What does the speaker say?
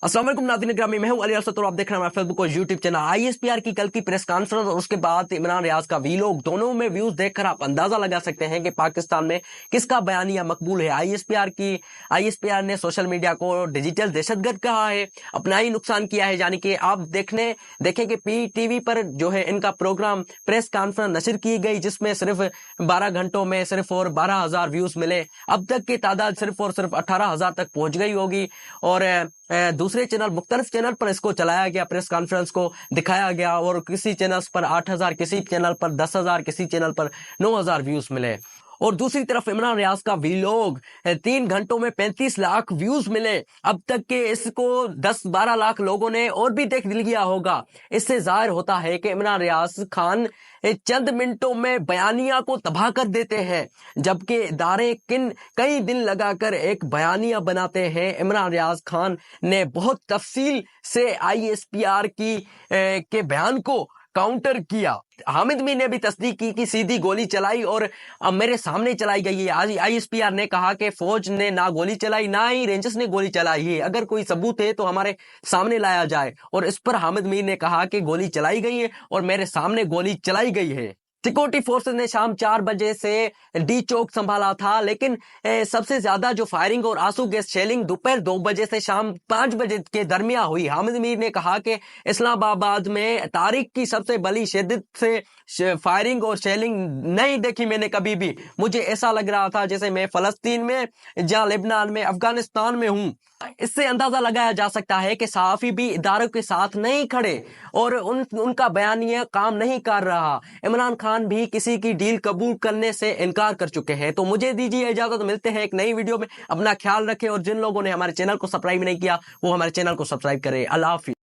अस्सलाम वालेकुम नाज़रीन ग्रामी, मैं हूं अली असद और आप देख रहे हैं हमारा फेसबुक और यूट्यूब चैनल। आईएसपीआर की कल की प्रेस कॉन्फ्रेंस और उसके बाद इमरान रियाज का वीलॉग, दोनों में व्यूज देखकर आप अंदाजा लगा सकते हैं कि पाकिस्तान में किसका बयानिया मकबूल है। आईएसपीआर ने सोशल मीडिया को डिजिटल दहशतगर्द कहा है, अपना ही नुकसान किया है। यानी कि आप देखें कि PTV पर जो है इनका प्रोग्राम प्रेस कॉन्फ्रेंस नशर की गई, जिसमें सिर्फ 12 घंटों में सिर्फ और 12,000 व्यूज मिले। अब तक की तादाद सिर्फ और सिर्फ 18,000 तक पहुंच गई होगी। और दूसरे चैनल, मुख्तलिफ चैनल पर इसको चलाया गया, प्रेस कॉन्फ्रेंस को दिखाया गया और किसी चैनल पर 8,000, किसी चैनल पर 10,000, किसी चैनल पर 9,000 व्यूज मिले। और दूसरी तरफ इमरान रियाज का वीलॉग 3 घंटों में 35 लाख व्यूज मिले। अब तक के इसको 10-12 लाख लोगों ने और भी देख लिया होगा। इससे जाहिर होता है कि इमरान रियाज खान चंद मिनटों में बयानिया को तबाह कर देते हैं, जबकि इदारे कई दिन लगाकर एक बयानिया बनाते हैं। इमरान रियाज खान ने बहुत तफसील से आईएसपीआर के बयान को काउंटर किया। हामिद मीर ने भी तस्दीक की कि सीधी गोली चलाई और अब मेरे सामने चलाई गई है। आज आईएसपीआर ने कहा कि फौज ने ना गोली चलाई, ना ही रेंजर्स ने गोली चलाई है। अगर कोई सबूत है तो हमारे सामने लाया जाए। और इस पर हामिद मीर ने कहा कि गोली चलाई गई है और मेरे सामने गोली चलाई गई है। सिक्योरिटी फोर्सेस ने शाम 4 बजे से डी चौक संभाला था, लेकिन सबसे ज्यादा जो फायरिंग और आंसू गैस शेलिंग दोपहर 2 बजे से शाम 5 बजे के दरमियान हुई। हामिद मीर ने कहा कि इस्लामाबाद में तारीख की सबसे बड़ी शिद्दत से फायरिंग और शेलिंग नहीं देखी मैंने कभी भी। मुझे ऐसा लग रहा था जैसे मैं फलस्तीन में, जहां लेबनान में, अफगानिस्तान में हूं। इससे अंदाजा लगाया जा सकता है कि सहाफी भी इदारों के साथ नहीं खड़े और उनका बयानिया काम नहीं कर रहा। इमरान खान भी किसी की डील कबूल करने से इनकार कर चुके हैं। तो मुझे दीजिए इजाजत, मिलते हैं एक नई वीडियो में। अपना ख्याल रखें और जिन लोगों ने हमारे चैनल को सब्सक्राइब नहीं किया वो हमारे चैनल को सब्सक्राइब करें। अल्लाह हाफिज़।